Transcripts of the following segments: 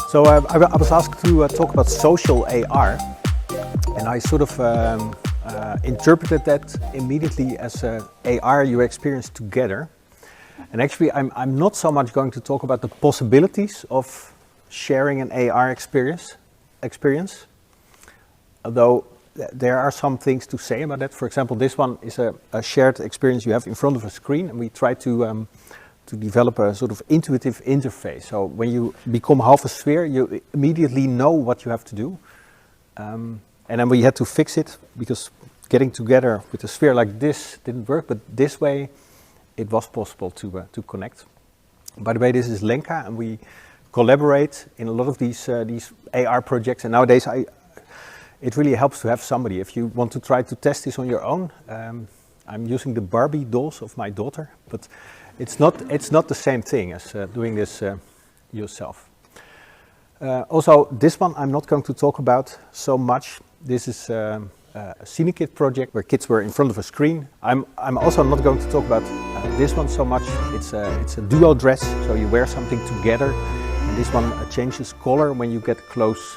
So I was asked to talk about social AR, and I sort of interpreted that immediately as AR you experience together. And actually I'm not so much going to talk about the possibilities of sharing an AR experience, although there are some things to say about that. For example, this one is a shared experience you have in front of a screen, and we try to develop a sort of intuitive interface. So when you become half a sphere, you immediately know what you have to do. And then we had to fix it because getting together with a sphere like this didn't work, but this way it was possible to connect. By the way, this is Lenka, and we collaborate in a lot of these AR projects. And nowadays, it really helps to have somebody. If you want to try to test this on your own, I'm using the Barbie dolls of my daughter, but it's not the same thing as doing this yourself. Also, this one I'm not going to talk about so much. This is a Cinekit project where kids were in front of a screen. I'm also not going to talk about this one so much. It's a duo dress, so you wear something together, and this one changes color when you get close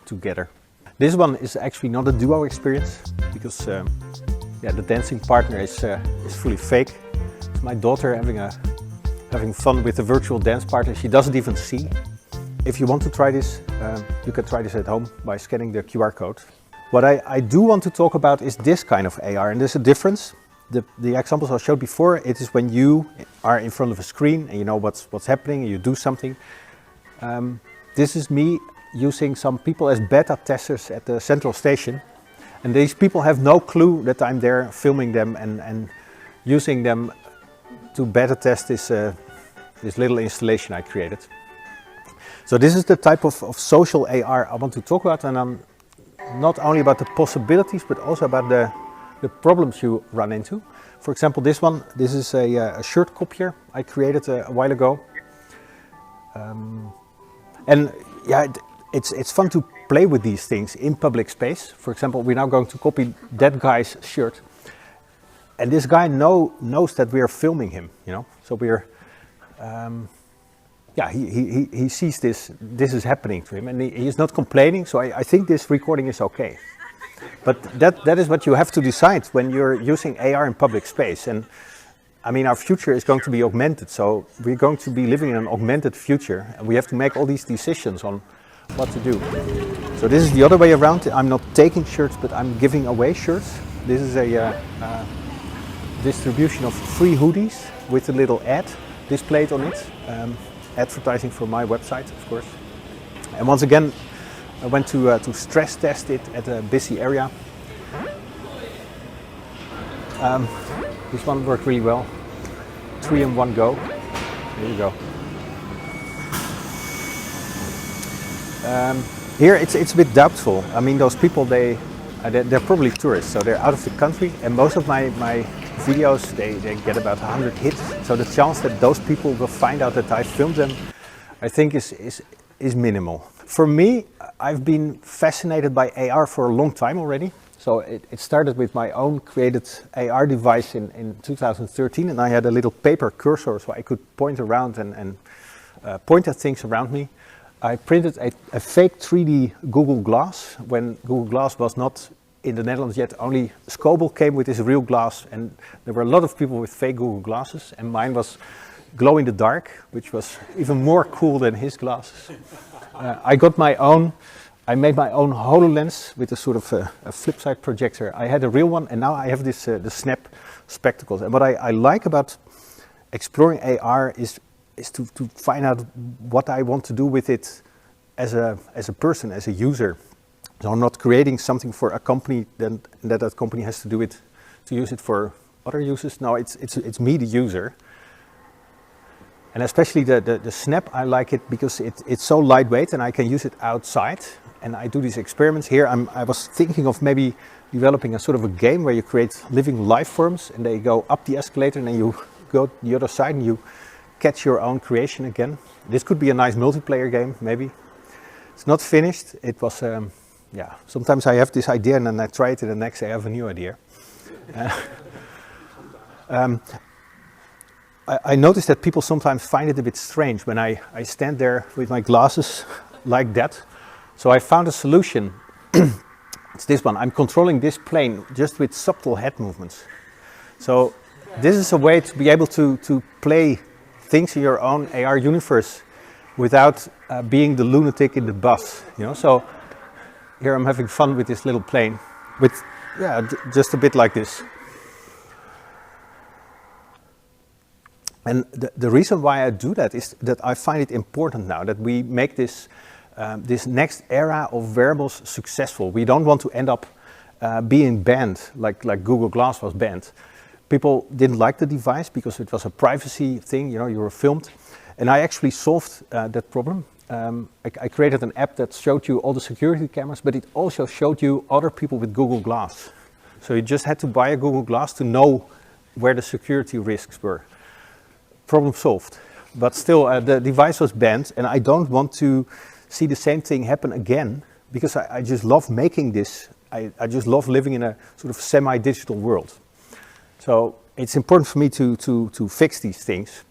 together. This one is actually not a duo experience because the dancing partner is fully fake. It's my daughter having fun with a virtual dance partner she doesn't even see. If you want to try this, you can try this at home by scanning the QR code. What I do want to talk about is this kind of AR, and there's a difference. The examples I showed before, it is when you are in front of a screen and you know what's happening and you do something. This is me using some people as beta testers at the central station, and these people have no clue that I'm there filming them and using them to beta test this little installation I created. So this is the type of social AR I want to talk about, and I'm not only about the possibilities but also about the problems you run into. For example, this is a shirt copier I created a while ago, and yeah, it's fun to play with these things in public space. For example, we're now going to copy that guy's shirt, and this guy knows that we are filming him, you know. So we're, he sees this is happening to him, and he's not complaining. So I think this recording is okay. But that is what you have to decide when you're using AR in public space. And I mean, our future is going to be augmented. So we're going to be living in an augmented future, and we have to make all these decisions on what to do. So this is the other way around. I'm not taking shirts, but I'm giving away shirts. This is a distribution of free hoodies with a little ad displayed on it. Advertising for my website, of course. And once again, I went to stress test it at a busy area. This one worked really well. 3 in 1 go. There you go. Here it's a bit doubtful. I mean, those people, they're probably tourists, so they're out of the country, and most of my videos, they get about 100 hits. So the chance that those people will find out that I filmed them, I think is minimal. For me, I've been fascinated by AR for a long time already. So it started with my own created AR device in 2013, and I had a little paper cursor so I could point around and point at things around me. I printed a fake 3D Google Glass when Google Glass was not in the Netherlands yet. Only Scobel came with his real glass, and there were a lot of people with fake Google glasses, and mine was glow in the dark, which was even more cool than his glasses. I made my own HoloLens with a sort of a flip side projector. I had a real one, and now I have this the Snap spectacles. And what I like about exploring AR is to find out what I want to do with it as a person, as a user. So I'm not creating something for a company that company has to do it to use it for other users. No, it's me, the user. And especially the Snap, I like it because it's so lightweight and I can use it outside. And I do these experiments here. I was thinking of maybe developing a sort of a game where you create living life forms and they go up the escalator, and then you go the other side and you catch your own creation again. This could be a nice multiplayer game, maybe. It's not finished. It was, sometimes I have this idea and then I try it and the next day I have a new idea. I noticed that people sometimes find it a bit strange when I stand there with my glasses like that. So I found a solution. It's this one. I'm controlling this plane just with subtle head movements. So this is a way to be able to play things in your own AR universe without being the lunatic in the bus. You know. So here I'm having fun with this little plane, with just a bit like this. And the reason why I do that is that I find it important now that we make this this next era of wearables successful. We don't want to end up being banned like Google Glass was banned. People didn't like the device because it was a privacy thing, you know, you were filmed. And I actually solved that problem. I created an app that showed you all the security cameras, but it also showed you other people with Google Glass. So you just had to buy a Google Glass to know where the security risks were. Problem solved. But still, the device was banned, and I don't want to see the same thing happen again, because I just love making this. I just love living in a sort of semi-digital world. So it's important for me to fix these things.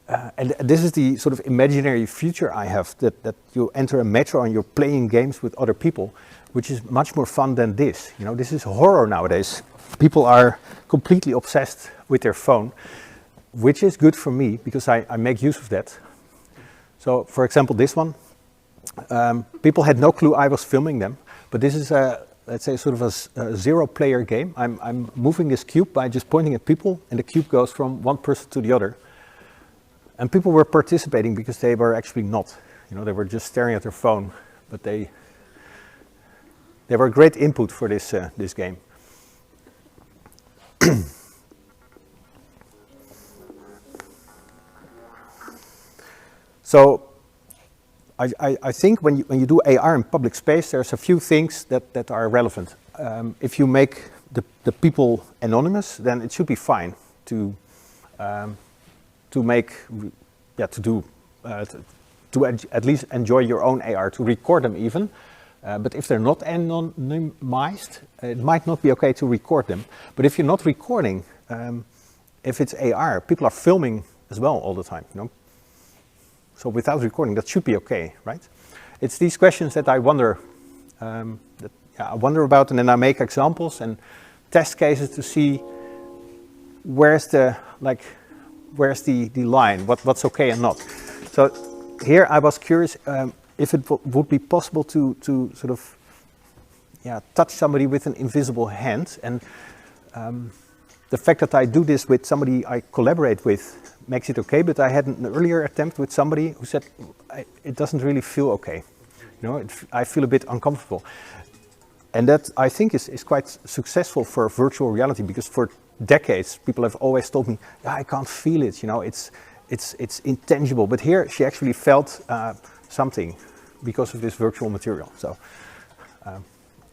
And this is the sort of imaginary future I have, that you enter a metro and you're playing games with other people, which is much more fun than this. You know, this is horror nowadays. People are completely obsessed with their phone, which is good for me because I make use of that. So, for example, this one, people had no clue I was filming them, but this is let's say sort of a zero-player game. I'm moving this cube by just pointing at people, and the cube goes from one person to the other. And people were participating because they were actually not. You know, they were just staring at their phone, but they were great input for this this game. So I think when you do AR in public space, there's a few things that are relevant. If you make the people anonymous, then it should be fine to at least enjoy your own AR, to record them even. But if they're not anonymized, it might not be okay to record them. But if you're not recording, if it's AR, people are filming as well all the time, you know? So without recording, that should be okay, right? It's these questions that I wonder, I wonder about, and then I make examples and test cases to see where's the line, what's okay and not. So here I was curious if it would be possible to sort of touch somebody with an invisible hand, and the fact that I do this with somebody I collaborate with makes it okay, but I had an earlier attempt with somebody who said it doesn't really feel okay. You know, I feel a bit uncomfortable. And that, I think, is quite successful for virtual reality, because for decades people have always told me, I can't feel it, you know, it's intangible. But here she actually felt something because of this virtual material. So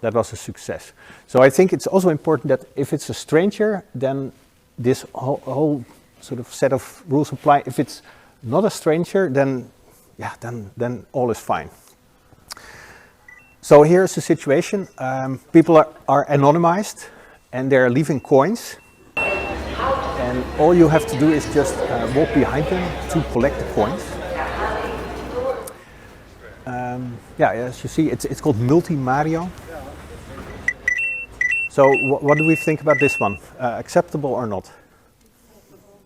that was a success. So I think it's also important that if it's a stranger, then this whole sort of set of rules apply. If it's not a stranger, then then all is fine. So here's the situation. People are anonymized and they're leaving coins. And all you have to do is just walk behind them to collect the coins. As you see, it's called Multi-Mario. So what do we think about this one? Acceptable or not?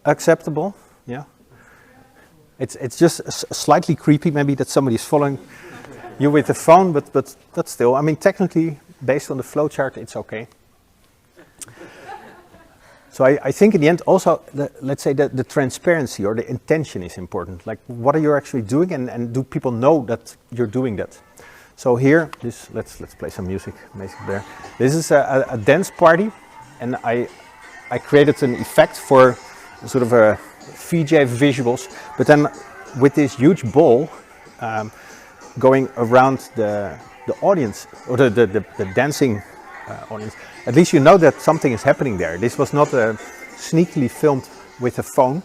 Acceptable, yeah. It's just slightly creepy, maybe, that somebody's following you with the phone, but still, I mean, technically, based on the flowchart, it's okay. So I think in the end also, let's say that the transparency or the intention is important. Like, what are you actually doing, and do people know that you're doing that? So here, let's play some music there. This is a dance party, and I created an effect for sort of a VJ visuals, but then with this huge ball going around the audience, or the dancing audience, at least you know that something is happening there. This was not sneakily filmed with a phone.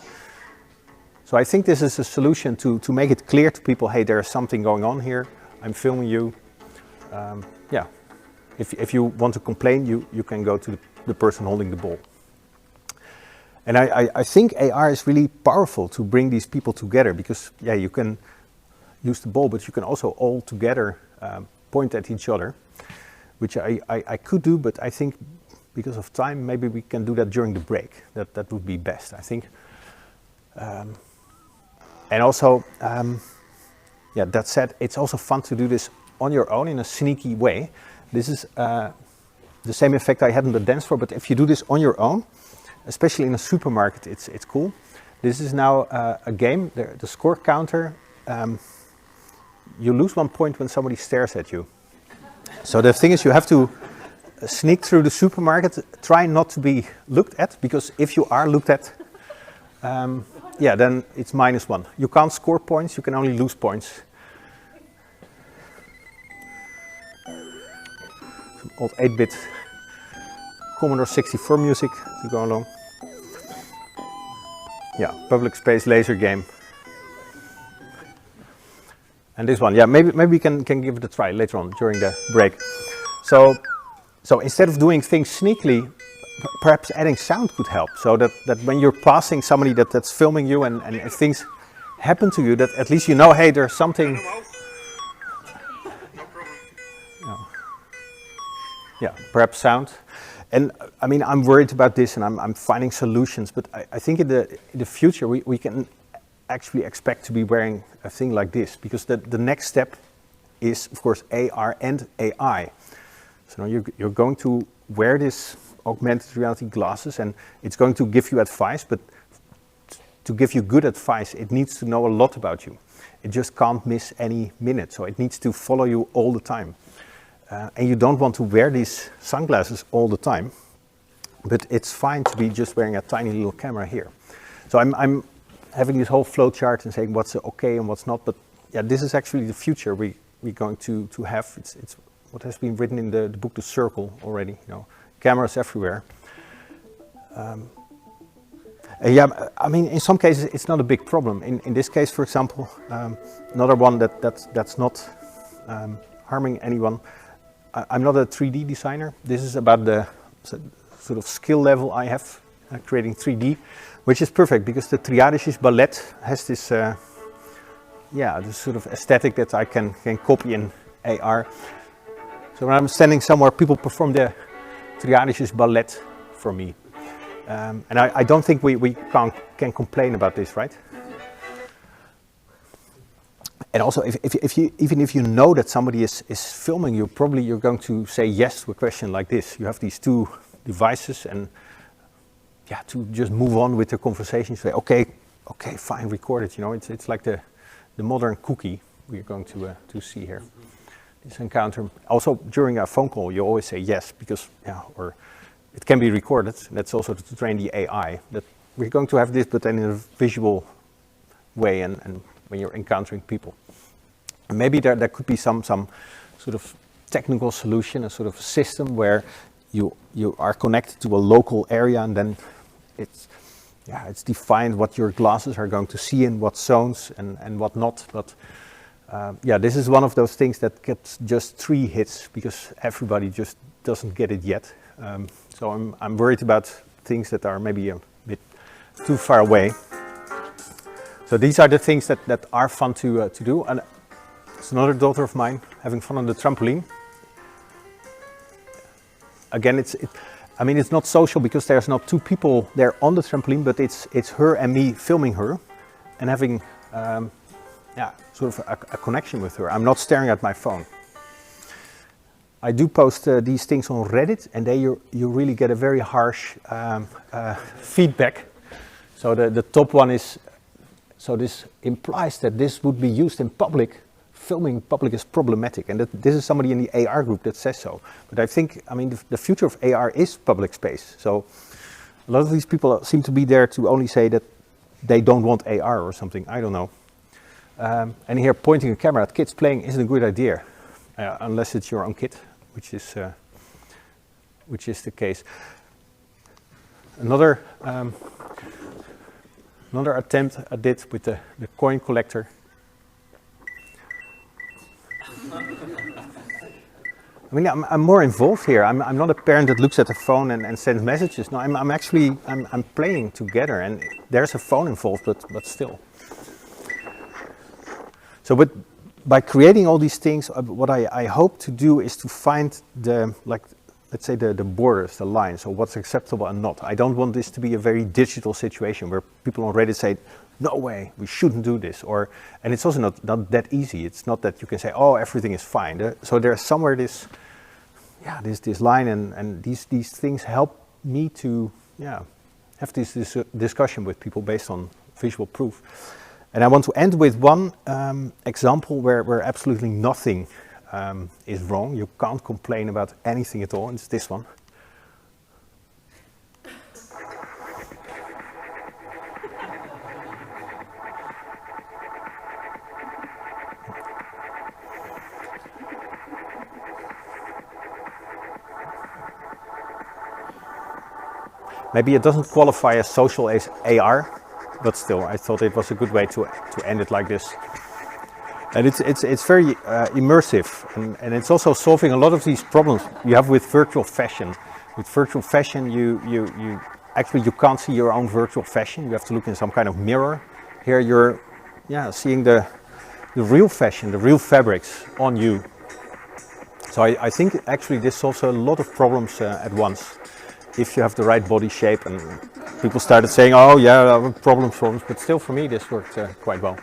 So I think this is a solution to make it clear to people, hey, there's something going on here, I'm filming you. If you want to complain, you can go to the person holding the ball. And I think AR is really powerful to bring these people together, because you use the ball, but you can also all together point at each other, which I could do, but I think because of time, maybe we can do that during the break. That would be best, I think. And also, yeah, that said, it's also fun to do this on your own in a sneaky way. This is the same effect I had on the dance floor, but if you do this on your own, especially in a supermarket, it's cool. This is now a game, the score counter. You lose 1 point when somebody stares at you. So the thing is, you have to sneak through the supermarket, try not to be looked at, because if you are looked at, yeah, then it's -1. You can't score points, you can only lose points. Some old 8-bit Commodore 64 music to go along. Yeah, public space laser game. And this one, yeah, maybe we can give it a try later on during the break. So instead of doing things sneakily, perhaps adding sound could help. So that when you're passing somebody that's filming you, and if things happen to you, that at least you know, hey, there's something. No. Yeah, perhaps sound. And I mean, I'm worried about this, and I'm finding solutions. But I think in the future we can actually expect to be wearing a thing like this, because the next step is, of course, AR and AI. So now you're going to wear this augmented reality glasses, and it's going to give you advice, but to give you good advice, it needs to know a lot about you. It just can't miss any minute, so it needs to follow you all the time. And you don't want to wear these sunglasses all the time, but it's fine to be just wearing a tiny little camera here. So I'm having this whole flow chart and saying what's okay and what's not, but yeah, this is actually the future we're going to have. It's what has been written in the book The Circle already, you know, cameras everywhere. Yeah, I mean, in some cases it's not a big problem. In this case, for example, another one that's not harming anyone. I'm not a 3D designer. This is about the sort of skill level I have creating 3D, which is perfect because the Triadisches ballet has this, yeah, this sort of aesthetic that I can copy in AR. So when I'm standing somewhere, people perform the Triadisches ballet for me. And I don't think we can complain about this, right? And also, even if you know that somebody is filming you, probably you're going to say yes to a question like this. You have these two devices, and yeah, to just move on with the conversation, say, okay, fine, record it. You know, it's like the modern cookie we're going to see here. This encounter. Also, during a phone call, you always say yes, because yeah, or it can be recorded. That's also to train the AI. That we're going to have this, but then in a visual way, and when you're encountering people. And maybe there could be some sort of technical solution, a sort of system where you are connected to a local area, and then it's defined what your glasses are going to see in what zones and what not. But yeah, this is one of those things that gets just 3 hits because everybody just doesn't get it yet. So I'm worried about things that are maybe a bit too far away. So these are the things that are fun to do. And it's another daughter of mine having fun on the trampoline. Again, I mean, it's not social because there's not 2 people there on the trampoline, but it's her and me filming her and having yeah, sort of a connection with her. I'm not staring at my phone. I do post these things on Reddit, and there you really get a very harsh feedback. So the top one is, so this implies that this would be used in public. Filming public is problematic, and this is somebody in the AR group that says so. But I think, I mean, the future of AR is public space. So a lot of these people seem to be there to only say that they don't want AR or something. I don't know. And here, pointing a camera at kids playing isn't a good idea, unless it's your own kid, which is the case. Another attempt I did with the coin collector. I mean, I'm more involved here. I'm not a parent that looks at the phone and sends messages. No, I'm actually playing together, and there's a phone involved, but still. So by creating all these things, what I hope to do is to find the, like, let's say the borders, the lines, so what's acceptable and not. I don't want this to be a very digital situation where people on Reddit say, no way, we shouldn't do this. And it's also not that easy. It's not that you can say, oh, everything is fine. So there's somewhere this line, and these things help me to have this discussion with people based on visual proof. And I want to end with one example where absolutely nothing is wrong. You can't complain about anything at all. It's this one. Maybe it doesn't qualify as social as AR, but still, I thought it was a good way to end it like this. And it's very immersive, and it's also solving a lot of these problems you have with virtual fashion. With virtual fashion, you actually can't see your own virtual fashion. You have to look in some kind of mirror. Here you're seeing the real fashion, the real fabrics on you. So I think actually this solves a lot of problems at once, if you have the right body shape. And people started saying, oh yeah, problems, but still for me this worked quite well.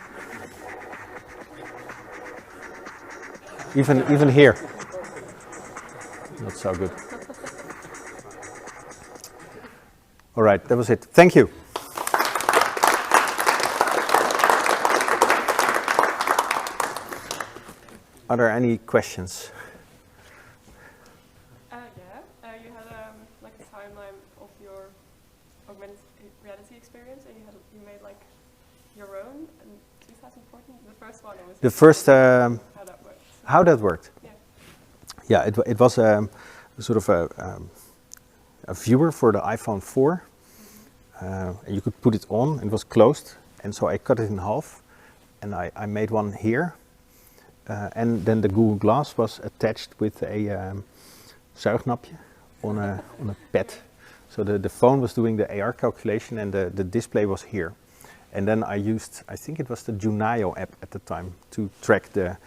Even here, not so good. All right, that was it. Thank you. Are there any questions? You had like a timeline of your augmented reality experience, and you made like your own in 2014. The first one. The first. How that worked? Yeah, it was a sort of a viewer for the iPhone 4. And you could put it on, and it was closed, and so I cut it in half, and I made one here, and then the Google Glass was attached with a zuignapje on a pad. So the phone was doing the AR calculation, and the display was here. And then I used, I think it was the Junaio app at the time, to track the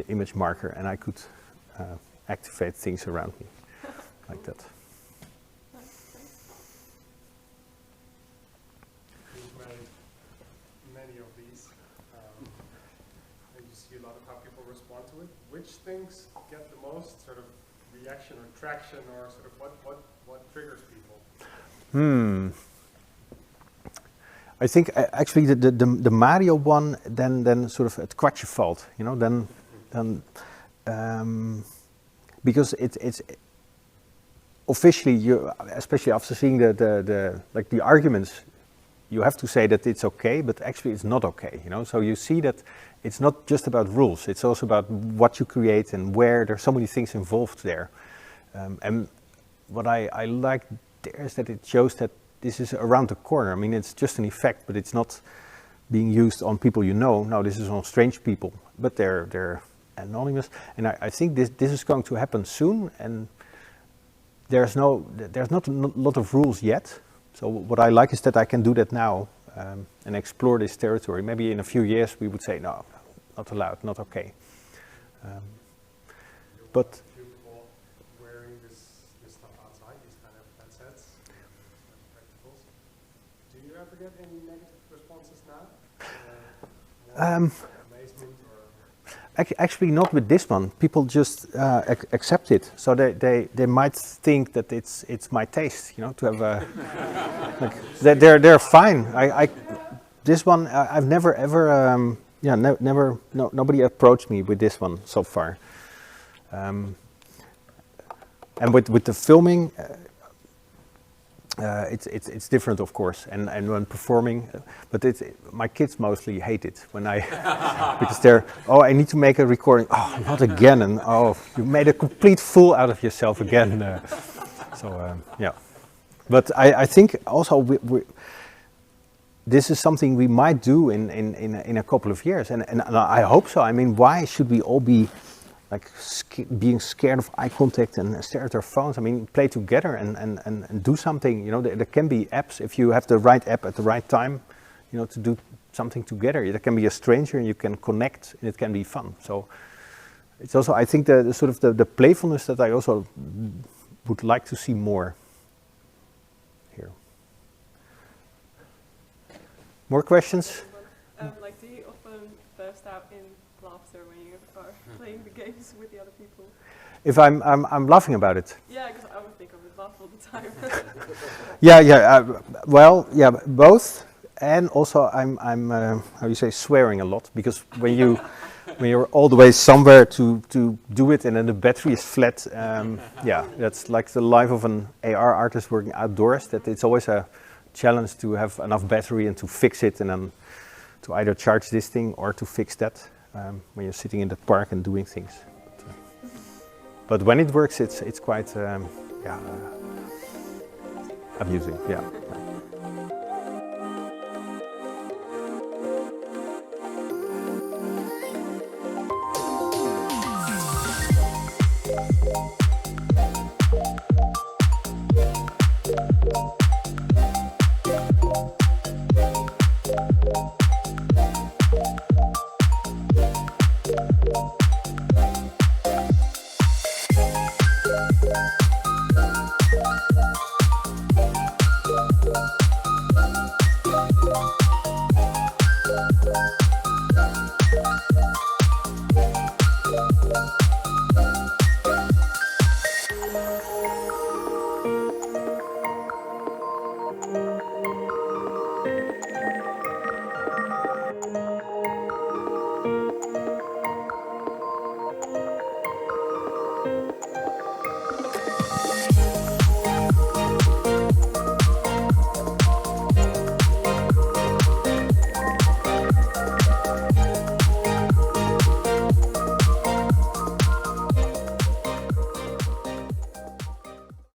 image marker, and I could activate things around me like that. You've made many of these, and you see a lot of how people respond to it. Which things get the most sort of reaction or traction, or sort of what triggers people? I think actually the Mario one then sort of at Quatschevalt, you know, then because it's officially, you, especially after seeing the arguments, you have to say that it's okay, but actually it's not okay, you know. So you see that it's not just about rules; it's also about what you create and where. There's so many things involved there, and what I like there is that it shows that this is around the corner. I mean, it's just an effect, but it's not being used on people you know. No, this is on strange people, but they're anonymous, and I think this is going to happen soon. And there's not a lot of rules yet. So what I like is that I can do that now and explore this territory. Maybe in a few years we would say no, not allowed, not okay. But people wearing this stuff outside, these kind of headsets, spectacles. Do you ever get any negative responses now? Amazement or? Actually, not with this one. People just accept it. So they might think that it's my taste, you know, to have a. Like, they're fine. This one I've never ever nobody approached me with this one so far. And with the filming, it's different, of course, and when performing, but my kids mostly hate it when I because they're, oh, I need to make a recording, oh, not again, and oh, you made a complete fool out of yourself again. Yeah, but I think also this is something we might do in a couple of years, and I hope so. I mean, why should we all be like being scared of eye contact and stare at our phones? I mean, play together and do something. You know, there can be apps if you have the right app at the right time, you know, to do something together. It can be a stranger and you can connect and it can be fun. So it's also, I think, the sort of the playfulness that I also would like to see more here. More questions? Like, do you often burst out in laughter when you are playing the games with the other people? If I'm laughing about it. Yeah, because I would think I would laugh all the time. Well, yeah, both, and also I'm how you say, swearing a lot, because when you're all the way somewhere to do it and then the battery is flat, yeah, that's like the life of an AR artist working outdoors, that it's always a challenge to have enough battery and to fix it and then to either charge this thing or to fix that when you're sitting in the park and doing things. But when it works, it's quite yeah, amusing. Yeah.